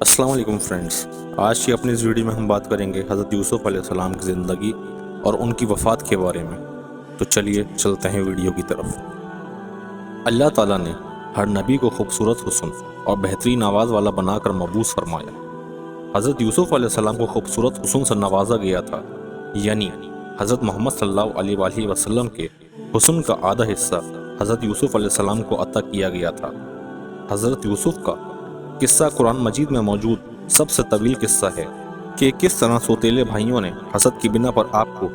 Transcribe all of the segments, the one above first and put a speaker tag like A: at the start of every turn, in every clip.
A: السلام علیکم فرینڈز، آج کی اپنی اس ویڈیو میں ہم بات کریں گے حضرت یوسف علیہ السلام کی زندگی اور ان کی وفات کے بارے میں۔ تو چلیے چلتے ہیں ویڈیو کی طرف۔ اللہ تعالیٰ نے ہر نبی کو خوبصورت حسن اور بہترین آواز والا بنا کر مبعوث فرمایا۔ حضرت یوسف علیہ السلام کو خوبصورت حسن سے نوازا گیا تھا، یعنی حضرت محمد صلی اللہ علیہ وآلہ وسلم کے حسن کا آدھا حصہ حضرت یوسف علیہ السلام کو عطا کیا گیا تھا۔ حضرت یوسف کا قصہ قرآن مجید میں موجود سب سے طویل قصہ ہے کہ کس طرح سوتیلے بھائیوں نے حسد کی بنا پر آپ کو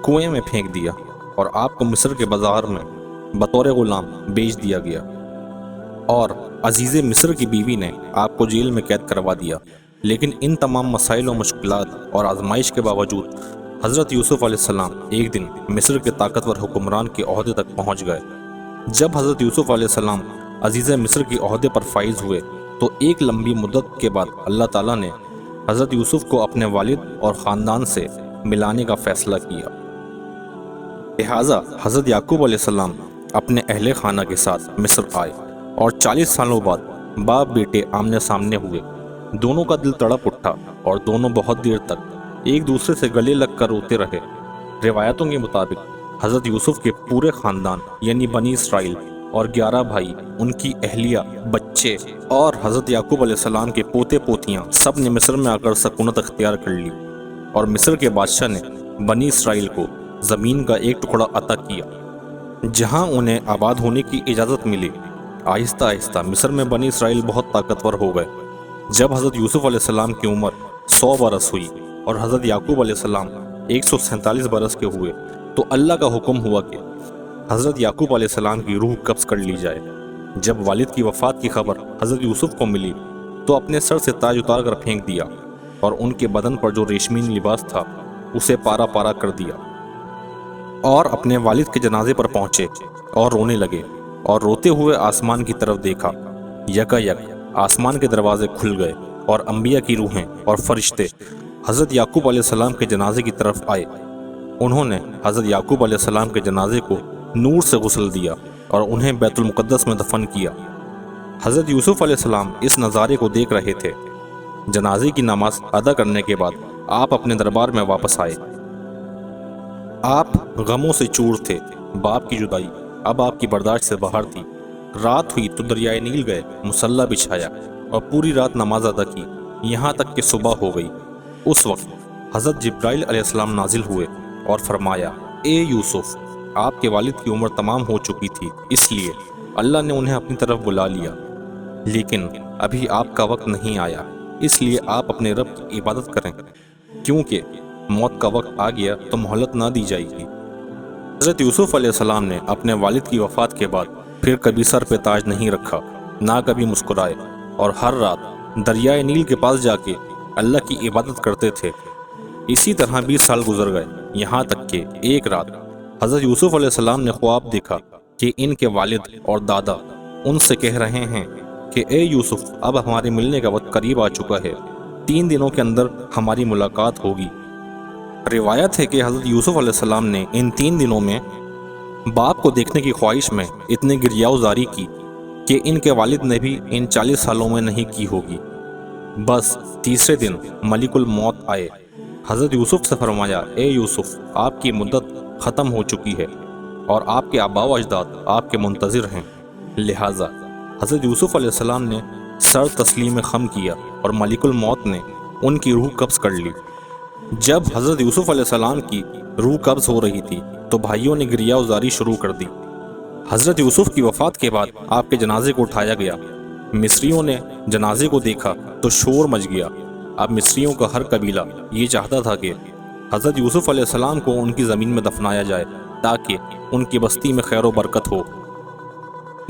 A: کنویں میں پھینک دیا اور آپ کو مصر کے بازار میں بطور غلام بیچ دیا گیا، اور عزیز مصر کی بیوی نے آپ کو جیل میں قید کروا دیا۔ لیکن ان تمام مسائل و مشکلات اور آزمائش کے باوجود حضرت یوسف علیہ السلام ایک دن مصر کے طاقتور حکمران کے عہدے تک پہنچ گئے۔ جب حضرت یوسف علیہ السلام عزیز مصر کے عہدے پر فائز ہوئے تو ایک لمبی مدت کے بعد اللہ تعالیٰ نے حضرت یوسف کو اپنے والد اور خاندان سے ملانے کا فیصلہ کیا۔ لہٰذا حضرت یعقوب علیہ السلام اپنے اہل خانہ کے ساتھ مصر آئے، اور 40 سالوں بعد باپ بیٹے آمنے سامنے ہوئے۔ دونوں کا دل تڑپ اٹھا اور دونوں بہت دیر تک ایک دوسرے سے گلے لگ کر روتے رہے۔ روایتوں کے مطابق حضرت یوسف کے پورے خاندان یعنی بنی اسرائیل اور 11 بھائی، ان کی اہلیہ، بچے اور حضرت یعقوب علیہ السلام کے پوتے پوتیاں سب نے مصر میں آ کر سکونت اختیار کر لی، اور مصر کے بادشاہ نے بنی اسرائیل کو زمین کا ایک ٹکڑا عطا کیا جہاں انہیں آباد ہونے کی اجازت ملی۔ آہستہ آہستہ مصر میں بنی اسرائیل بہت طاقتور ہو گئے۔ جب حضرت یوسف علیہ السلام کی عمر 100 برس ہوئی اور حضرت یعقوب علیہ السلام 147 برس کے ہوئے تو اللہ کا حکم ہوا کہ حضرت یعقوب علیہ السلام کی روح قبض کر لی جائے۔ جب والد کی وفات کی خبر حضرت یوسف کو ملی تو اپنے سر سے تاج اتار کر پھینک دیا، اور ان کے بدن پر جو ریشمی لباس تھا اسے پارا پارا کر دیا، اور اپنے والد کے جنازے پر پہنچے اور رونے لگے، اور روتے ہوئے آسمان کی طرف دیکھا۔ یکا یک آسمان کے دروازے کھل گئے اور انبیاء کی روحیں اور فرشتے حضرت یعقوب علیہ السلام کے جنازے کی طرف آئے۔ انہوں نے حضرت یعقوب علیہ السلام کے جنازے کو نور سے غسل دیا اور انہیں بیت المقدس میں دفن کیا۔ حضرت یوسف علیہ السلام اس نظارے کو دیکھ رہے تھے۔ جنازے کی نماز ادا کرنے کے بعد آپ اپنے دربار میں واپس آئے۔ آپ غموں سے چور تھے۔ باپ کی جدائی اب آپ کی برداشت سے باہر تھی۔ رات ہوئی تو دریائے نیل گئے، مصلی بچھایا اور پوری رات نماز ادا کی، یہاں تک کہ صبح ہو گئی۔ اس وقت حضرت جبرائیل علیہ السلام نازل ہوئے اور فرمایا، اے یوسف، آپ کے والد کی عمر تمام ہو چکی تھی، اس لیے اللہ نے انہیں اپنی طرف بلا لیا، لیکن ابھی آپ کا وقت نہیں آیا، اس لیے آپ اپنے رب کی عبادت کریں، کیونکہ موت کا وقت آ گیا تو مہلت نہ دی جائے گی۔ حضرت یوسف علیہ السلام نے اپنے والد کی وفات کے بعد پھر کبھی سر پہ تاج نہیں رکھا، نہ کبھی مسکرائے، اور ہر رات دریائے نیل کے پاس جا کے اللہ کی عبادت کرتے تھے۔ اسی طرح 20 سال گزر گئے، یہاں تک کہ ایک رات حضرت یوسف علیہ السلام نے خواب دیکھا کہ ان کے والد اور دادا ان سے کہہ رہے ہیں کہ اے یوسف، اب ہمارے ملنے کا وقت قریب آ چکا ہے، 3 دنوں کے اندر ہماری ملاقات ہوگی۔ روایت ہے کہ حضرت یوسف علیہ السلام نے ان 3 دنوں میں باپ کو دیکھنے کی خواہش میں اتنی گریاؤ زاری کی کہ ان کے والد نے بھی ان 40 سالوں میں نہیں کی ہوگی۔ بس تیسرے دن ملک الموت آئے۔ حضرت یوسف سے فرمایا، اے یوسف، آپ کی مدت ختم ہو چکی ہے اور آپ کے آباء و اجداد آپ کے منتظر ہیں۔ لہٰذا حضرت یوسف علیہ السلام نے سر تسلیم خم کیا اور ملک الموت نے ان کی روح قبض کر لی۔ جب حضرت یوسف علیہ السلام کی روح قبض ہو رہی تھی تو بھائیوں نے گریہ وزاری شروع کر دی۔ حضرت یوسف کی وفات کے بعد آپ کے جنازے کو اٹھایا گیا۔ مصریوں نے جنازے کو دیکھا تو شور مچ گیا۔ اب مصریوں کا ہر قبیلہ یہ چاہتا تھا کہ حضرت یوسف علیہ السلام کو ان کی زمین میں دفنایا جائے تاکہ ان کی بستی میں خیر و برکت ہو۔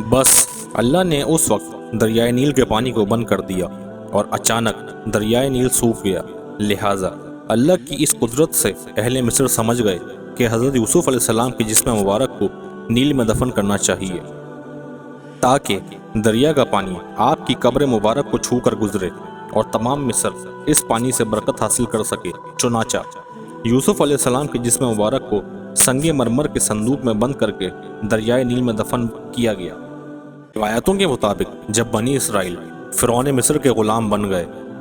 A: بس اللہ نے اس وقت دریائے نیل کے پانی کو بند کر دیا اور اچانک دریائے نیل سوکھ گیا۔ لہٰذا اللہ کی اس قدرت سے اہل مصر سمجھ گئے کہ حضرت یوسف علیہ السلام کے جسم مبارک کو نیل میں دفن کرنا چاہیے تاکہ دریا کا پانی آپ کی قبر مبارک کو چھو کر گزرے اور تمام مصر اس پانی سے برکت حاصل کر سکے۔ چنانچہ یوسف علیہ السلام کے جسم مبارک کو سنگ مرمر کے صندوق میں بند کر کے دریائے نیل میں دفن کیا گیا۔ روایتوں کے مطابق جب بنی اسرائیل فرعون مصر کے غلام بن گئے